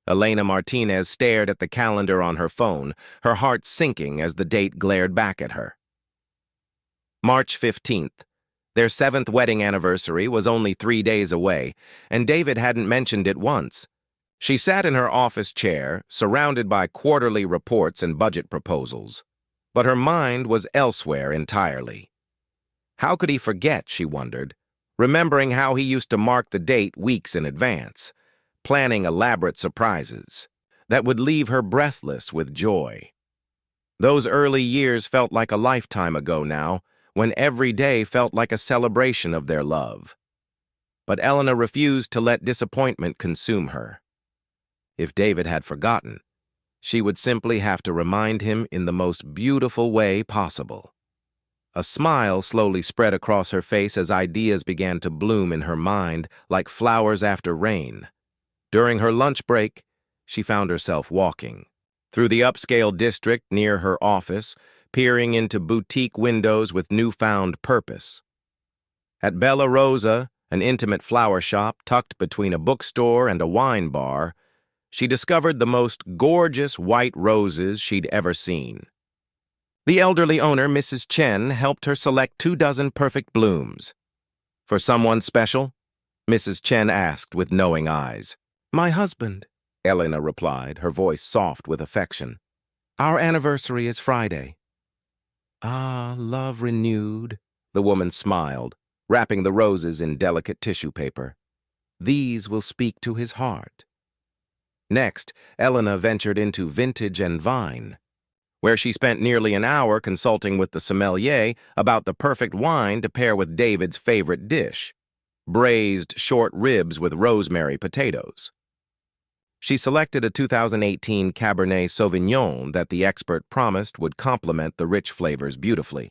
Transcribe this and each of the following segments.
Elena Martinez stared at the calendar on her phone, her heart sinking as the date glared back at her. March 15th. Their 7th wedding anniversary was only 3 days away, and David hadn't mentioned it once. She sat in her office chair, surrounded by quarterly reports and budget proposals. But her mind was elsewhere entirely. How could he forget, she wondered, remembering how he used to mark the date weeks in advance, planning elaborate surprises that would leave her breathless with joy. Those early years felt like a lifetime ago now, when every day felt like a celebration of their love. But Elena refused to let disappointment consume her. If David had forgotten, she would simply have to remind him in the most beautiful way possible. A smile slowly spread across her face as ideas began to bloom in her mind like flowers after rain. During her lunch break, she found herself walking through the upscale district near her office, peering into boutique windows with newfound purpose. At Bella Rosa, an intimate flower shop tucked between a bookstore and a wine bar, she discovered the most gorgeous white roses she'd ever seen. The elderly owner, Mrs. Chen, helped her select 24 perfect blooms. "For someone special?" Mrs. Chen asked with knowing eyes. "My husband," Elena replied, her voice soft with affection. "Our anniversary is Friday." "Ah, love renewed," the woman smiled, wrapping the roses in delicate tissue paper. "These will speak to his heart." Next, Elena ventured into Vintage and Vine, where she spent nearly an hour consulting with the sommelier about the perfect wine to pair with David's favorite dish, braised short ribs with rosemary potatoes. She selected a 2018 Cabernet Sauvignon that the expert promised would complement the rich flavors beautifully.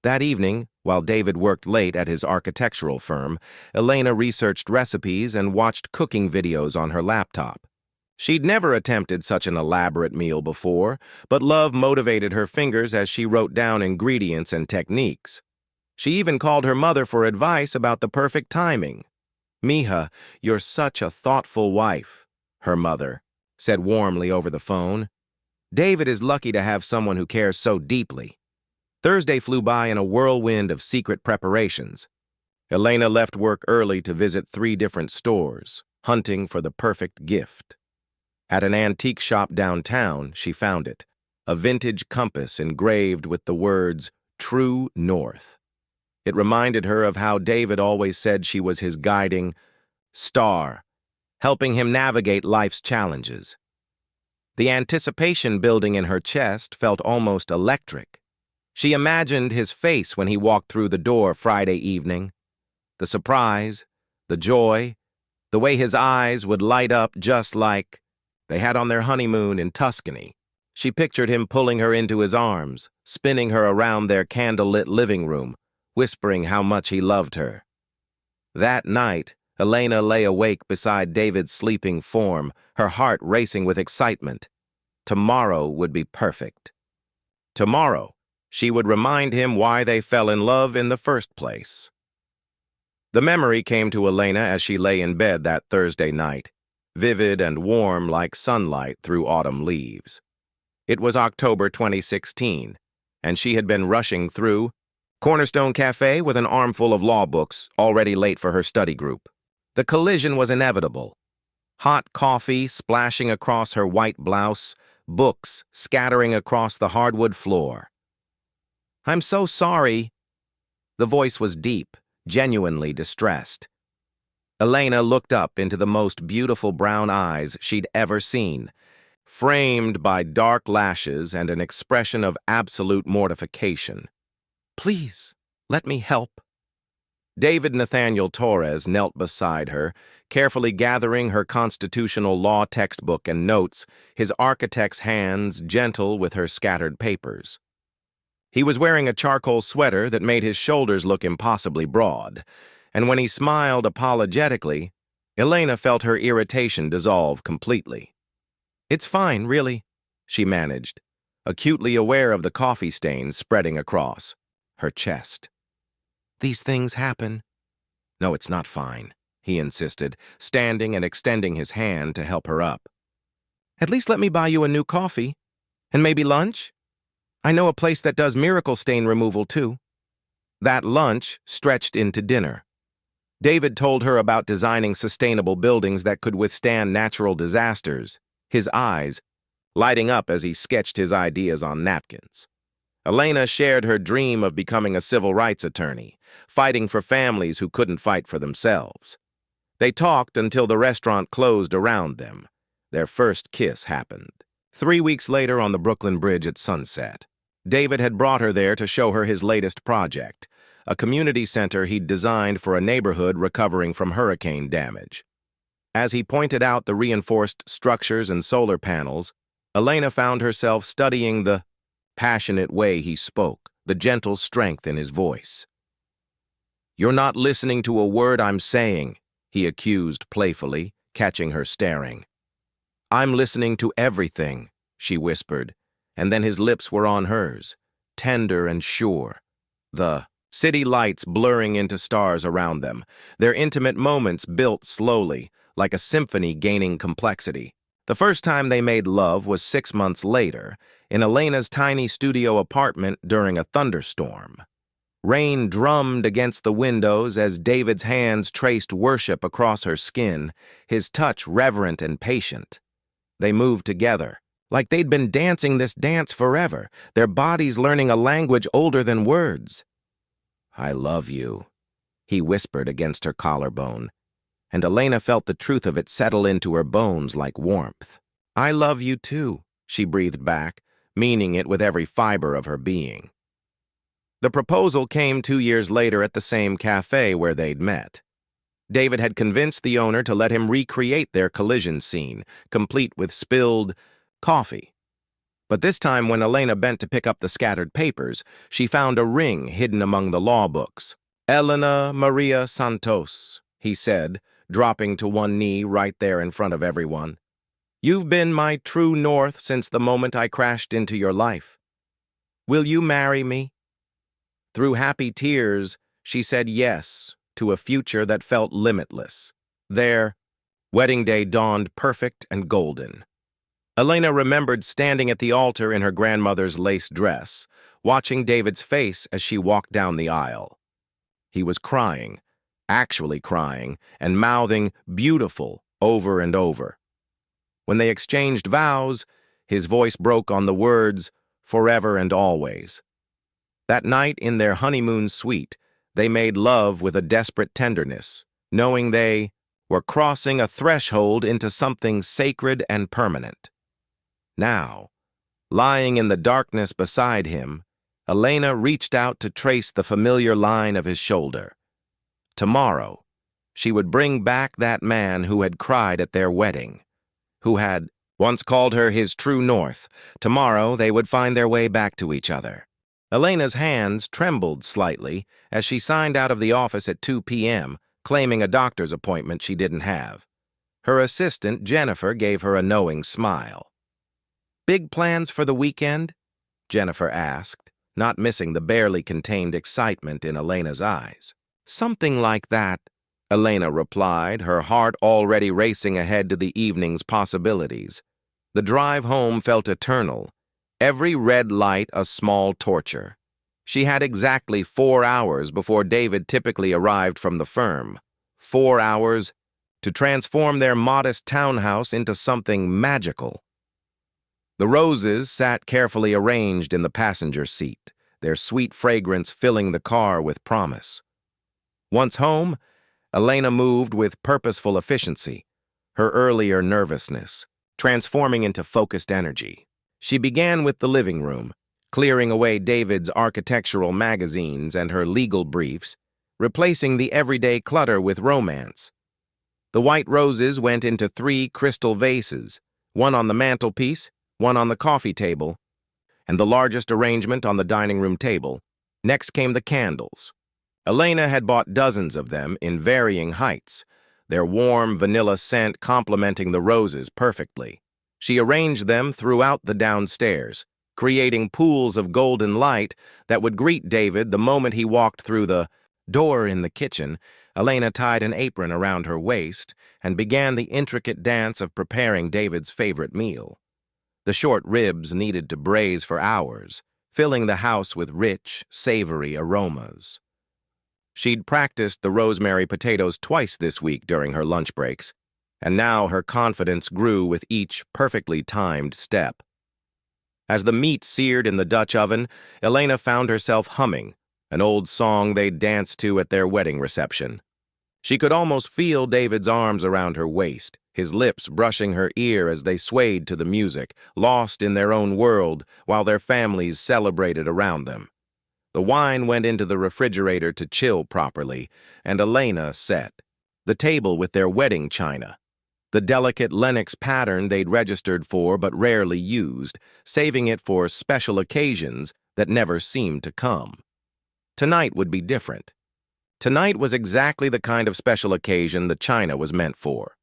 That evening, while David worked late at his architectural firm, Elena researched recipes and watched cooking videos on her laptop. She'd never attempted such an elaborate meal before, but love motivated her fingers as she wrote down ingredients and techniques. She even called her mother for advice about the perfect timing. "Mija, you're such a thoughtful wife," her mother said warmly over the phone. "David is lucky to have someone who cares so deeply." Thursday flew by in a whirlwind of secret preparations. Elena left work early to visit 3 different stores, hunting for the perfect gift. At an antique shop downtown, she found it, a vintage compass engraved with the words, "True North." It reminded her of how David always said she was his guiding star, helping him navigate life's challenges. The anticipation building in her chest felt almost electric. She imagined his face when he walked through the door Friday evening. The surprise, the joy, the way his eyes would light up just like they had on their honeymoon in Tuscany. She pictured him pulling her into his arms, spinning her around their candlelit living room, whispering how much he loved her. That night, Elena lay awake beside David's sleeping form, her heart racing with excitement. Tomorrow would be perfect. Tomorrow, she would remind him why they fell in love in the first place. The memory came to Elena as she lay in bed that Thursday night, vivid and warm like sunlight through autumn leaves. It was October 2016, and she had been rushing through Cornerstone Cafe with an armful of law books, already late for her study group. The collision was inevitable. Hot coffee splashing across her white blouse, books scattering across the hardwood floor. "I'm so sorry." The voice was deep, genuinely distressed. Elena looked up into the most beautiful brown eyes she'd ever seen, framed by dark lashes and an expression of absolute mortification. "Please, let me help." David Nathaniel Torres knelt beside her, carefully gathering her constitutional law textbook and notes, his architect's hands gentle with her scattered papers. He was wearing a charcoal sweater that made his shoulders look impossibly broad, and when he smiled apologetically, Elena felt her irritation dissolve completely. "It's fine, really," she managed, acutely aware of the coffee stains spreading across her chest. "These things happen." "No, it's not fine," he insisted, standing and extending his hand to help her up. At least let me buy you a new coffee. And maybe lunch? I know a place that does miracle stain removal, too. That lunch stretched into dinner. David told her about designing sustainable buildings that could withstand natural disasters, his eyes lighting up as he sketched his ideas on napkins. Elena shared her dream of becoming a civil rights attorney, fighting for families who couldn't fight for themselves. They talked until the restaurant closed around them. Their first kiss happened. 3 weeks later on the Brooklyn Bridge at sunset. David had brought her there to show her his latest project, a community center he'd designed for a neighborhood recovering from hurricane damage. As he pointed out the reinforced structures and solar panels, Elena found herself studying the passionate way he spoke, the gentle strength in his voice. "You're not listening to a word I'm saying," he accused playfully, catching her staring. "I'm listening to everything," she whispered, and then his lips were on hers, tender and sure. The city lights blurring into stars around them, their intimate moments built slowly, like a symphony gaining complexity. The first time they made love was 6 months later, in Elena's tiny studio apartment during a thunderstorm. Rain drummed against the windows as David's hands traced worship across her skin, his touch reverent and patient. They moved together, like they'd been dancing this dance forever, their bodies learning a language older than words. "I love you," he whispered against her collarbone, and Elena felt the truth of it settle into her bones like warmth. "I love you too," she breathed back, meaning it with every fiber of her being. The proposal came 2 years later at the same cafe where they'd met. David had convinced the owner to let him recreate their collision scene, complete with spilled coffee. But this time when Elena bent to pick up the scattered papers, she found a ring hidden among the law books. "Elena Maria Santos," he said, dropping to one knee right there in front of everyone. "You've been my true north since the moment I crashed into your life. Will you marry me?" Through happy tears, she said yes to a future that felt limitless. Their wedding day dawned perfect and golden. Elena remembered standing at the altar in her grandmother's lace dress, watching David's face as she walked down the aisle. He was crying, actually crying, and mouthing "beautiful" over and over. When they exchanged vows, his voice broke on the words "forever and always." That night in their honeymoon suite, they made love with a desperate tenderness, knowing they were crossing a threshold into something sacred and permanent. Now, lying in the darkness beside him, Elena reached out to trace the familiar line of his shoulder. Tomorrow, she would bring back that man who had cried at their wedding, who had once called her his true north. Tomorrow, they would find their way back to each other. Elena's hands trembled slightly as she signed out of the office at 2 p.m., claiming a doctor's appointment she didn't have. Her assistant, Jennifer, gave her a knowing smile. "Big plans for the weekend?" Jennifer asked, not missing the barely contained excitement in Elena's eyes. "Something like that," Elena replied, her heart already racing ahead to the evening's possibilities. The drive home felt eternal, every red light a small torture. She had exactly 4 hours before David typically arrived from the firm. 4 hours to transform their modest townhouse into something magical. The roses sat carefully arranged in the passenger seat, their sweet fragrance filling the car with promise. Once home, Elena moved with purposeful efficiency, her earlier nervousness transforming into focused energy. She began with the living room, clearing away David's architectural magazines and her legal briefs, replacing the everyday clutter with romance. The white roses went into 3 crystal vases, one on the mantelpiece, one on the coffee table, and the largest arrangement on the dining room table. Next came the candles. Elena had bought dozens of them in varying heights, their warm vanilla scent complementing the roses perfectly. She arranged them throughout the downstairs, creating pools of golden light that would greet David the moment he walked through the door in the kitchen, Elena tied an apron around her waist and began the intricate dance of preparing David's favorite meal. The short ribs needed to braise for hours, filling the house with rich, savory aromas. She'd practiced the rosemary potatoes twice this week during her lunch breaks, and now her confidence grew with each perfectly timed step. As the meat seared in the Dutch oven, Elena found herself humming, an old song they'd danced to at their wedding reception. She could almost feel David's arms around her waist, his lips brushing her ear as they swayed to the music, lost in their own world while their families celebrated around them. The wine went into the refrigerator to chill properly, and Elena set the table with their wedding china, the delicate Lenox pattern they'd registered for but rarely used, saving it for special occasions that never seemed to come. Tonight would be different. Tonight was exactly the kind of special occasion the china was meant for.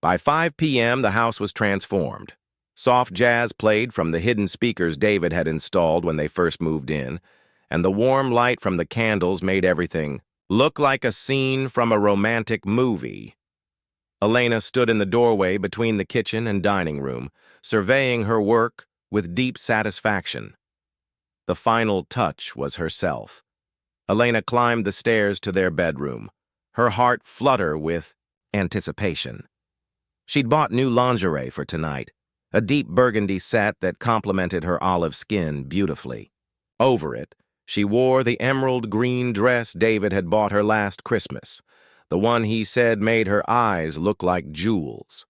By 5 p.m., the house was transformed. Soft jazz played from the hidden speakers David had installed when they first moved in, and the warm light from the candles made everything look like a scene from a romantic movie. Elena stood in the doorway between the kitchen and dining room, surveying her work with deep satisfaction. The final touch was herself. Elena climbed the stairs to their bedroom, her heart flutter with anticipation. She'd bought new lingerie for tonight, a deep burgundy set that complemented her olive skin beautifully. Over it, she wore the emerald green dress David had bought her last Christmas, the one he said made her eyes look like jewels.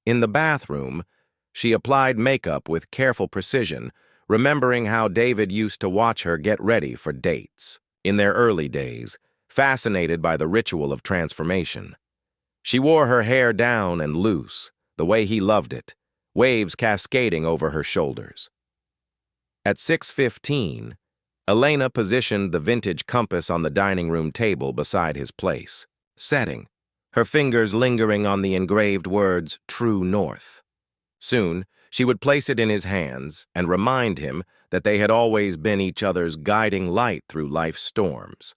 In the bathroom, she applied makeup with careful precision, remembering how David used to watch her get ready for dates in their early days, fascinated by the ritual of transformation. She wore her hair down and loose, the way he loved it, waves cascading over her shoulders. At 6:15, Elena positioned the vintage compass on the dining room table beside his place, setting, her fingers lingering on the engraved words, "True North." Soon, she would place it in his hands and remind him that they had always been each other's guiding light through life's storms.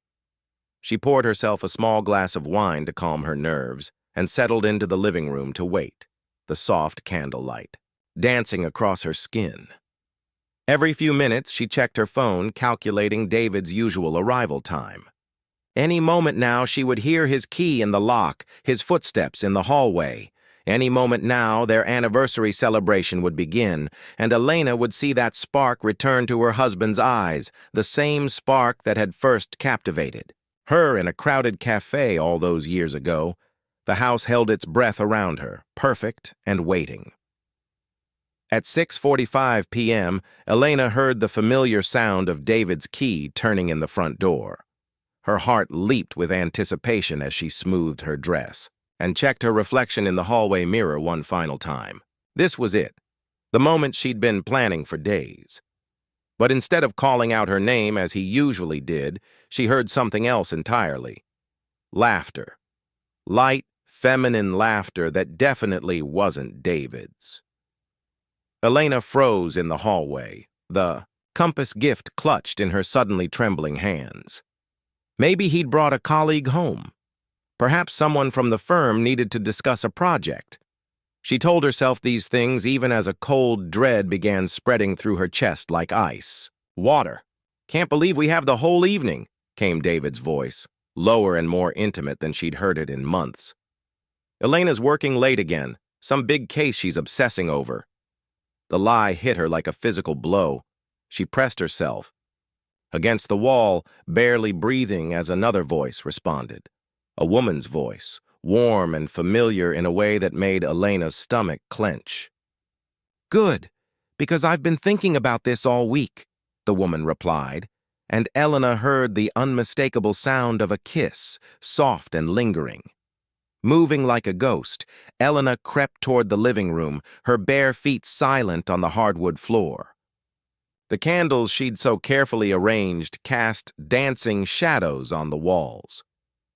She poured herself a small glass of wine to calm her nerves and settled into the living room to wait, the soft candlelight dancing across her skin. Every few minutes, she checked her phone, calculating David's usual arrival time. Any moment now, she would hear his key in the lock, his footsteps in the hallway. Any moment now, their anniversary celebration would begin, and Elena would see that spark return to her husband's eyes, the same spark that had first captivated her in a crowded cafe all those years ago. The house held its breath around her, perfect and waiting. At 6:45 p.m., Elena heard the familiar sound of David's key turning in the front door. Her heart leaped with anticipation as she smoothed her dress and checked her reflection in the hallway mirror one final time. This was it, the moment she'd been planning for days. But instead of calling out her name as he usually did, she heard something else entirely. Laughter. Light, feminine laughter that definitely wasn't David's. Elena froze in the hallway, the compass gift clutched in her suddenly trembling hands. Maybe he'd brought a colleague home. Perhaps someone from the firm needed to discuss a project. She told herself these things even as a cold dread began spreading through her chest like ice. Water. "Can't believe we have the whole evening," came David's voice, lower and more intimate than she'd heard it in months. "Elena's working late again, some big case she's obsessing over." The lie hit her like a physical blow. She pressed herself against the wall, barely breathing as another voice responded. A woman's voice, warm and familiar in a way that made Elena's stomach clench. "Good, because I've been thinking about this all week," the woman replied, and Elena heard the unmistakable sound of a kiss, soft and lingering. Moving like a ghost, Elena crept toward the living room, her bare feet silent on the hardwood floor. The candles she'd so carefully arranged cast dancing shadows on the walls,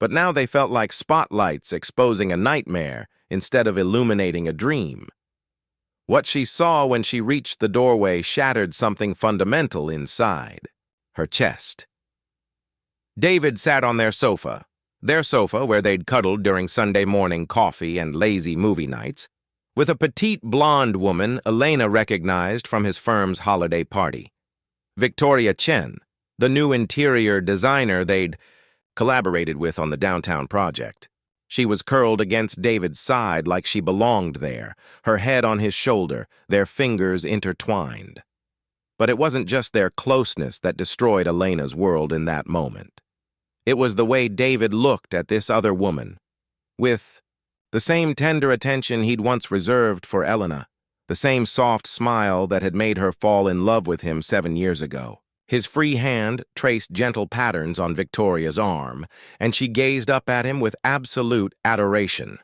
but now they felt like spotlights exposing a nightmare instead of illuminating a dream. What she saw when she reached the doorway shattered something fundamental inside, her chest. David sat on their sofa, their sofa where they'd cuddled during Sunday morning coffee and lazy movie nights, with a petite blonde woman Elena recognized from his firm's holiday party. Victoria Chen, the new interior designer they'd collaborated with on the downtown project. She was curled against David's side like she belonged there, her head on his shoulder, their fingers intertwined. But it wasn't just their closeness that destroyed Elena's world in that moment. It was the way David looked at this other woman, with the same tender attention he'd once reserved for Elena, the same soft smile that had made her fall in love with him 7 years ago. His free hand traced gentle patterns on Victoria's arm, and she gazed up at him with absolute adoration.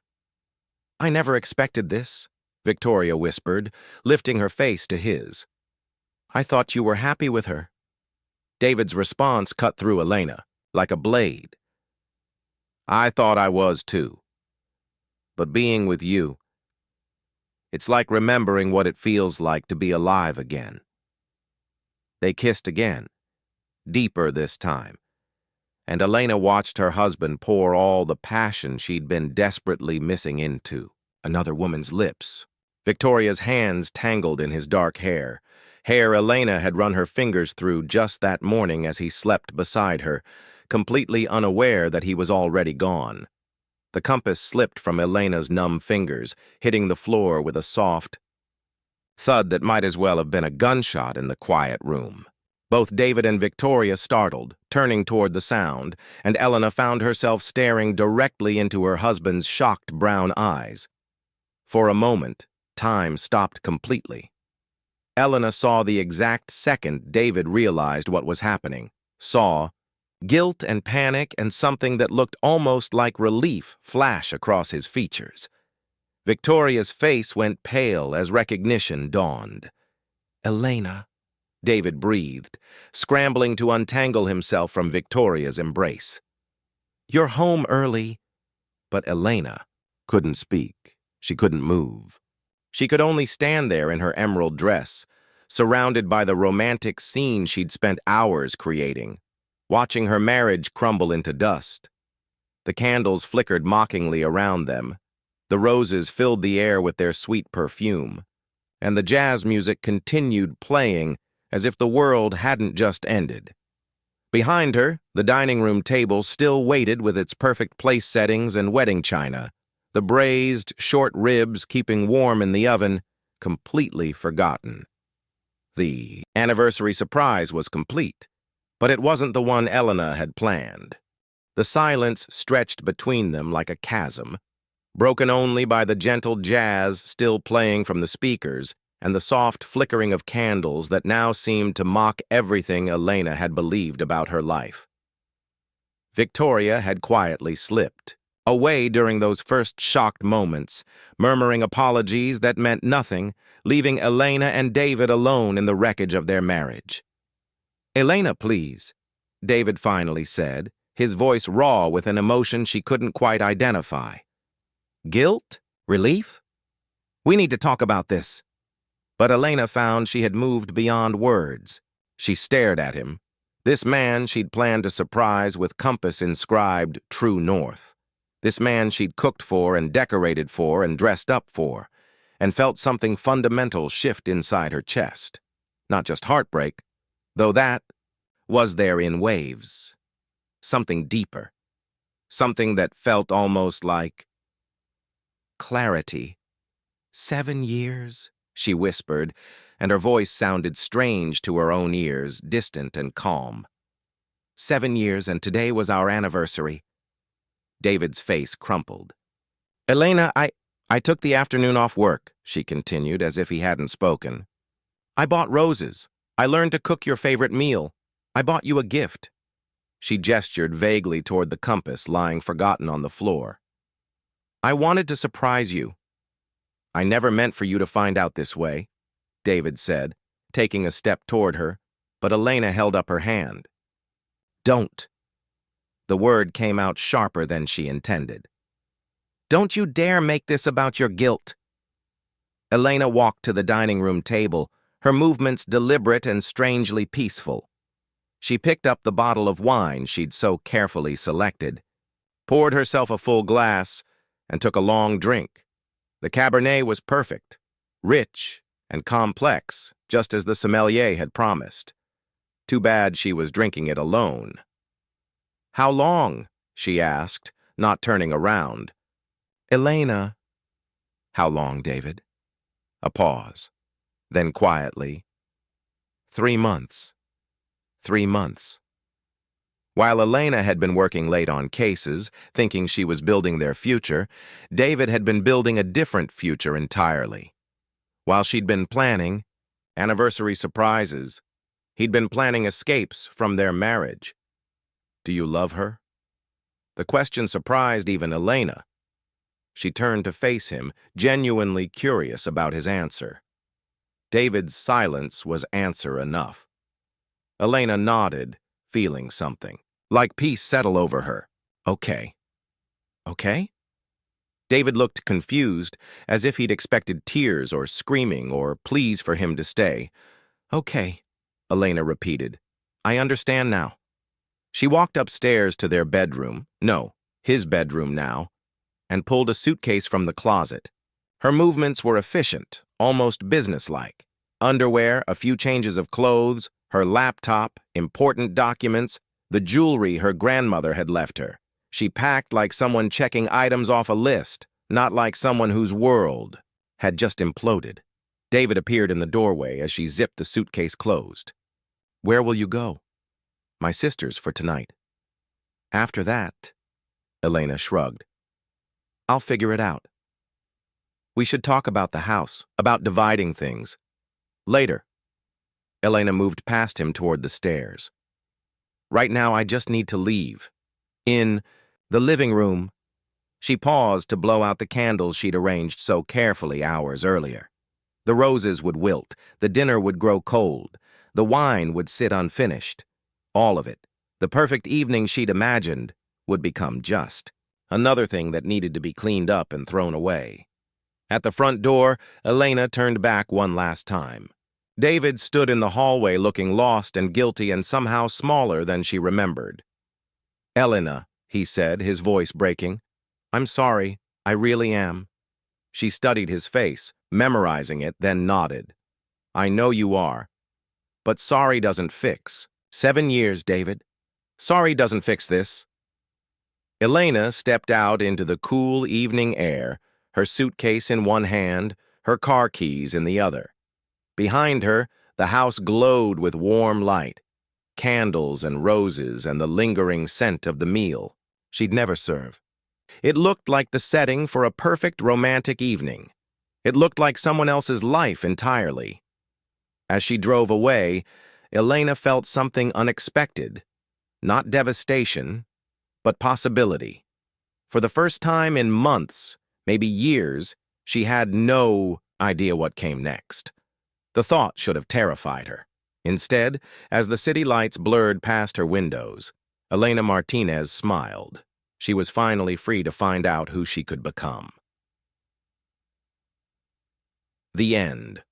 "I never expected this," Victoria whispered, lifting her face to his. "I thought you were happy with her." David's response cut through Elena, like a blade. "I thought I was too. But being with you, it's like remembering what it feels like to be alive again." They kissed again, deeper this time, and Elena watched her husband pour all the passion she'd been desperately missing into another woman's lips. Victoria's hands tangled in his dark hair Elena had run her fingers through just that morning as he slept beside her, completely unaware that he was already gone. The compass slipped from Elena's numb fingers, hitting the floor with a soft thud that might as well have been a gunshot in the quiet room. Both David and Victoria startled, turning toward the sound, and Elena found herself staring directly into her husband's shocked brown eyes. For a moment, time stopped completely. Elena saw the exact second David realized what was happening, saw guilt and panic and something that looked almost like relief flash across his features. Victoria's face went pale as recognition dawned. "Elena," David breathed, scrambling to untangle himself from Victoria's embrace. "You're home early." But Elena couldn't speak. She couldn't move. She could only stand there in her emerald dress, surrounded by the romantic scene she'd spent hours creating, watching her marriage crumble into dust. The candles flickered mockingly around them. The roses filled the air with their sweet perfume, and the jazz music continued playing as if the world hadn't just ended. Behind her, the dining room table still waited with its perfect place settings and wedding china, the braised, short ribs keeping warm in the oven, completely forgotten. The anniversary surprise was complete, but it wasn't the one Elena had planned. The silence stretched between them like a chasm, broken only by the gentle jazz still playing from the speakers and the soft flickering of candles that now seemed to mock everything Elena had believed about her life. Victoria had quietly slipped away during those first shocked moments, murmuring apologies that meant nothing, leaving Elena and David alone in the wreckage of their marriage. "Elena, please," David finally said, his voice raw with an emotion she couldn't quite identify. "Guilt? Relief? We need to talk about this." But Elena found she had moved beyond words. She stared at him, this man she'd planned to surprise with compass inscribed True North. This man she'd cooked for and decorated for and dressed up for, and felt something fundamental shift inside her chest. Not just heartbreak, though that was there in waves. Something deeper. Something that felt almost like clarity. 7 years, she whispered, and her voice sounded strange to her own ears, distant and calm. 7 years, and today was our anniversary. David's face crumpled. "Elena, I took the afternoon off work," she continued, as if he hadn't spoken. "I bought roses. I learned to cook your favorite meal. I bought you a gift." She gestured vaguely toward the compass lying forgotten on the floor. "I wanted to surprise you." "I never meant for you to find out this way," David said, taking a step toward her, but Elena held up her hand. "Don't." The word came out sharper than she intended. "Don't you dare make this about your guilt." Elena walked to the dining room table, her movements deliberate and strangely peaceful. She picked up the bottle of wine she'd so carefully selected. poured herself a full glass, and took a long drink. The Cabernet was perfect, rich, and complex, just as the sommelier had promised. Too bad she was drinking it alone. "How long?" she asked, not turning around. "Elena." "How long, David?" A pause. Then quietly, 3 months. 3 months. While Elena had been working late on cases, thinking she was building their future, David had been building a different future entirely. While she'd been planning anniversary surprises, he'd been planning escapes from their marriage. "Do you love her?" The question surprised even Elena. She turned to face him, genuinely curious about his answer. David's silence was answer enough. Elena nodded, feeling something, like peace settle over her. "Okay." "Okay?" David looked confused, as if he'd expected tears or screaming or pleas for him to stay. "Okay," Elena repeated. "I understand now." She walked upstairs to their bedroom, no, his bedroom now, and pulled a suitcase from the closet. Her movements were efficient, almost businesslike. Underwear, a few changes of clothes, her laptop, important documents, the jewelry her grandmother had left her. She packed like someone checking items off a list, not like someone whose world had just imploded. David appeared in the doorway as she zipped the suitcase closed. "Where will you go?" "My sister's for tonight." "After that," Elena shrugged. "I'll figure it out. We should talk about the house, about dividing things. Later." Elena moved past him toward the stairs. "Right now, I just need to leave." In the living room, she paused to blow out the candles she'd arranged so carefully hours earlier. The roses would wilt, the dinner would grow cold, the wine would sit unfinished. All of it, the perfect evening she'd imagined, would become just another thing that needed to be cleaned up and thrown away. At the front door, Elena turned back one last time. David stood in the hallway looking lost and guilty and somehow smaller than she remembered. "Elena," he said, his voice breaking. "I'm sorry, I really am." She studied his face, memorizing it, then nodded. "I know you are. But sorry doesn't fix. 7 years, David. Sorry doesn't fix this." Elena stepped out into the cool evening air, her suitcase in one hand, her car keys in the other. Behind her, the house glowed with warm light, candles and roses and the lingering scent of the meal she'd never serve. It looked like the setting for a perfect romantic evening. It looked like someone else's life entirely. As she drove away, Elena felt something unexpected. Not devastation, but possibility. For the first time in months, maybe years, she had no idea what came next. The thought should have terrified her. Instead, as the city lights blurred past her windows, Elena Martinez smiled. She was finally free to find out who she could become. The end.